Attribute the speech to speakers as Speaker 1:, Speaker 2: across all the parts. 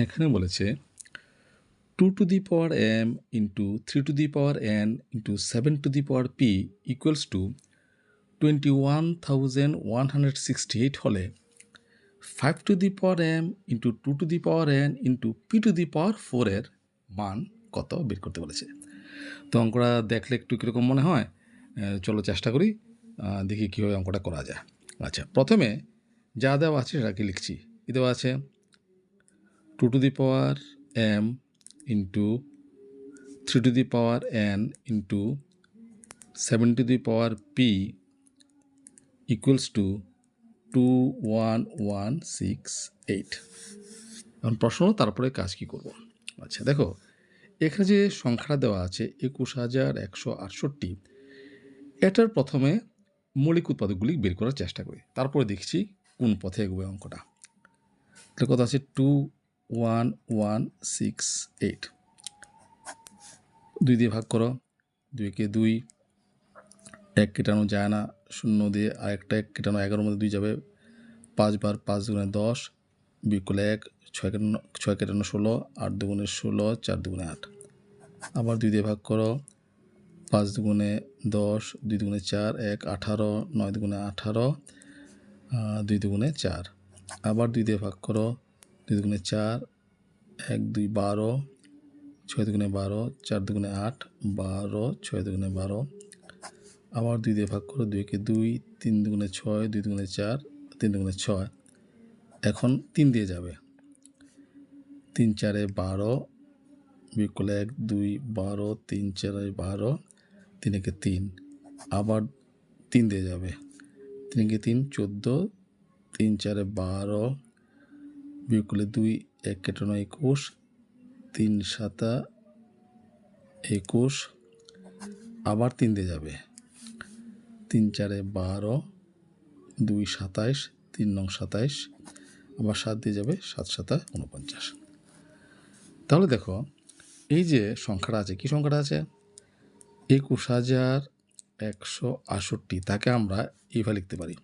Speaker 1: এখানে বলেছে 2 to the power m into 3 to the power n into 7 to the power p equals to 21,168 হলে 5 to the power m into 2 to the power n into p to the power 4 এর মান কত বের করতে বলেছে। তো অঙ্কটা দেখলে একটু কীরকম মনে হয়, চলো চেষ্টা করি, দেখি কীভাবে অঙ্কটা করা যায়। আচ্ছা, প্রথমে যা দেওয়া আছে সেটাকে লিখছি। কী দেওয়া আছে? 2 to the power m into 3 to the power n into 7 to the power p equals to 21168। এখন প্রশ্ন তারপরে কাজ কি করব। আচ্ছা দেখো, এখানে যে সংখ্যাটা দেওয়া আছে 21,168, এটার প্রথমে মৌলিক উৎপাদকগুলি বের করার চেষ্টা করি, তারপরে দেখছি কোন পথে এগোবে অঙ্কটা। তাহলে কত আছে? 21168 2 দিয়ে ভাগ করো, 2 কে 2, 1 কেটানো যায় না, 0 দিয়ে আরেকটা 1 কেটানো, 11 মধ্যে 2 যাবে, 5 বার 5 দুগুণে 10, বিয়োগ করলে 1, 6 কেটানো 16, 8 দুগুণে 16, 4 দুগুণে 8, আবার 2 দিয়ে ভাগ করো, 5 দুগুণে 10, 2 দুগুণে 4, 1 18, 9 দুগুণে 18, 2 দুগুণে 4, আবার 2 দিয়ে ভাগ করো, 2 দুগুণে 4, 1 2 12, 6 দুগুণে 12, 4 দুগুণে 8, 12, 6 দুগুণে 12, আবার 2 দিয়ে ভাগ করো, 2 কে 2, 3 দুগুণে 6, 2 দুগুণে 4, 3 দুগুণে 6, এখন 3 দিয়ে যাবে, 3 4 12, বিয়োগ করলে 1 2 12, 3 4 12, 3 একে 3, আবার 3 দিয়ে যাবে, 3 কে 3 14, 3 4 12, বিয়োগ করলে 2, 1 কেটানো 21, 3 7 21, আবার 3 দিয়ে যাবে, 3 4 12, 2 27, 3 9 27, আবার 7 দিয়ে যাবে, 7 7 49। তাহলে দেখো এই যে সংখ্যাটা আছে, কি সংখ্যাটা আছে? 21,168, তাকে আমরা এইভাবে লিখতে পারি।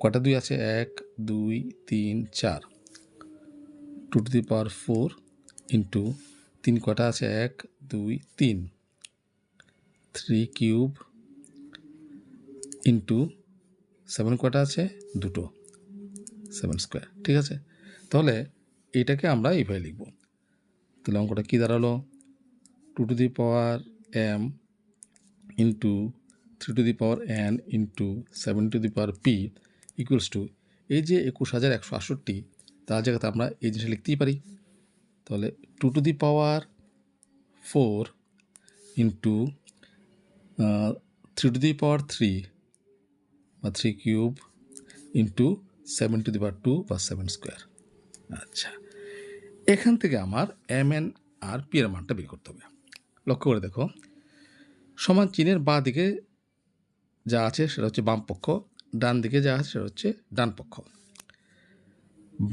Speaker 1: কটা 2 আছে? 1 2 3 4, 2 to the power 4 ইন্টু 3 কটা আছে? 1 2 3, 3 কিউব ইন্টু 7 কটা আছে? 2, 7 স্কোয়ার। ঠিক আছে, তাহলে এটাকে আমরা এইভাবে লিখব। তাহলে অঙ্কটা কী দাঁড়ালো? 2 to the power m into 3 to the power n into 7 to the power p equals to, এই যে 21,168, তার জায়গাতে আমরা এই জিনিসটা লিখতেই পারি। তাহলে 2 to the power 4 into 3 to the power 3 বা 3 cube into 7 to the power 2 বা 7 স্কোয়ার। আচ্ছা, এখান থেকে আমার এম এন আর পি এর মানটা বের করতে হবে। লক্ষ্য করে দেখো, সমান চিহ্নের বাঁ দিকে যা আছে সেটা হচ্ছে বাম পক্ষ, ডান দিকে যা আছে সেটা হচ্ছে ডান পক্ষ।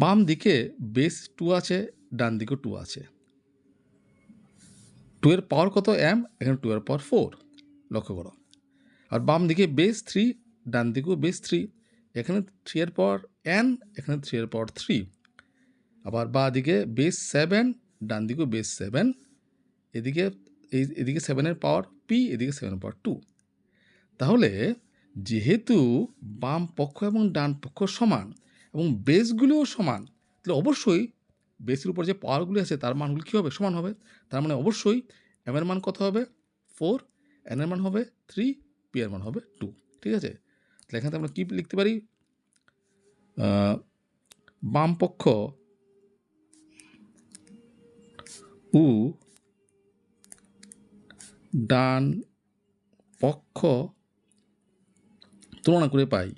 Speaker 1: বাম দিকে বেস 2 আছে, ডান দিকেও 2 আছে। 2 এর পাওয়ার কত? m, এখানে 2 এর পাওয়ার 4, লক্ষ্য করো। আর বাম দিকে বেস 3, ডান দিকেও বেস 3, এখানে 3 এর পাওয়ার n, এখানে 3 এর পাওয়ার 3, আবার বাঁ দিকে বেস 7, ডান দিকেও বেস 7, এদিকে 7 এর পাওয়ার p, এদিকে 7 এর পাওয়ার 2। তাহলে যেহেতু বাম পক্ষ এবং ডান পক্ষ সমান এবং বেসগুলিও সমান, তাহলে অবশ্যই বেসের উপর যে পাওয়ারগুলি আছে তার মানগুলি কী হবে? সমান হবে। তার মানে অবশ্যই এম এর মান কত হবে? 4, এন এর মান হবে 3, পি এর মান হবে 2। ঠিক আছে, তাহলে এখানে আমরা কী লিখতে পারি? বাম পক্ষ ও ডান পক্ষ তুলনা করে পাই,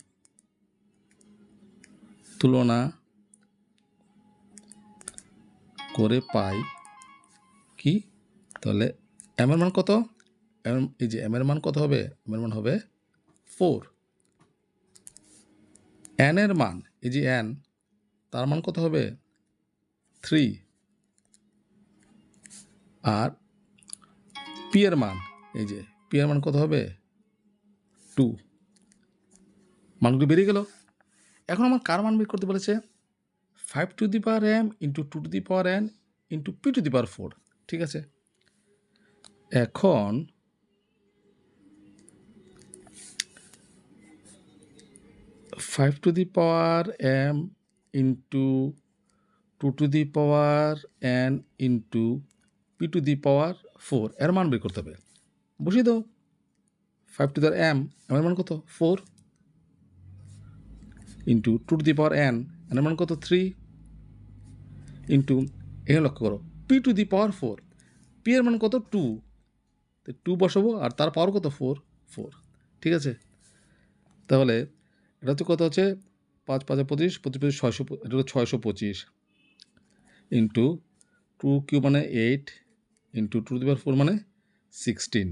Speaker 1: কি? তাহলে এম এর মান কত? এই যে এম এর মান কত হবে? এম এর মান হবে 4। এন এর মান, এই যে এন, তার মান কত হবে? 3। আর পি এর মান, এই যে পি এর মান কত হবে? 2। মানগুলি বেরিয়ে গেল। এখন আমার কার মান বের করতে বলেছে? 5 to the power m into 2 to the power n into p to the power 4, ঠিক আছে? এখন five to the power m into 2 to the power n into p to the power 4 এর মান বের করতে হবে। বসিয়ে দাও। 5 টু দি পাওয়ার m এর মান কত? 4 into 2 to the power n এর মান কত? 3 ইন্টু এখানে লক্ষ্য করো p to the power 4, p এর মান কত? 2, 2 বসাবো আর তার পাওয়ার কত? 4, ঠিক আছে? তাহলে এটা হচ্ছে কত হচ্ছে 5 5 25 25 600, এটা হলো 625 ইন্টু 2 কিউব মানে 8 ইন্টু 2 টু দি পাওয়ার 4 মানে 16।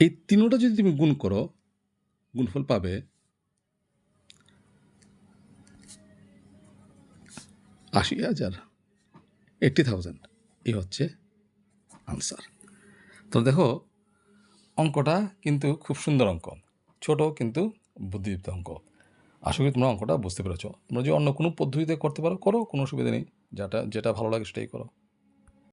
Speaker 1: এই তিনোটা যদি তুমি গুণ করো, গুণফল পাবে 80,000, 80,000। এই হচ্ছে আনসার। তো দেখো অঙ্কটা কিন্তু খুব সুন্দর অঙ্ক, ছোট কিন্তু বুদ্ধিদীপ্ত অঙ্ক। আশা করি তোমরা অঙ্কটা বুঝতে পেরেছো। তোমরা যদি অন্য কোনো পদ্ধতিতে করতে পারো করো, কোনো অসুবিধা নেই, যেটা ভালো লাগে সেটাই করো।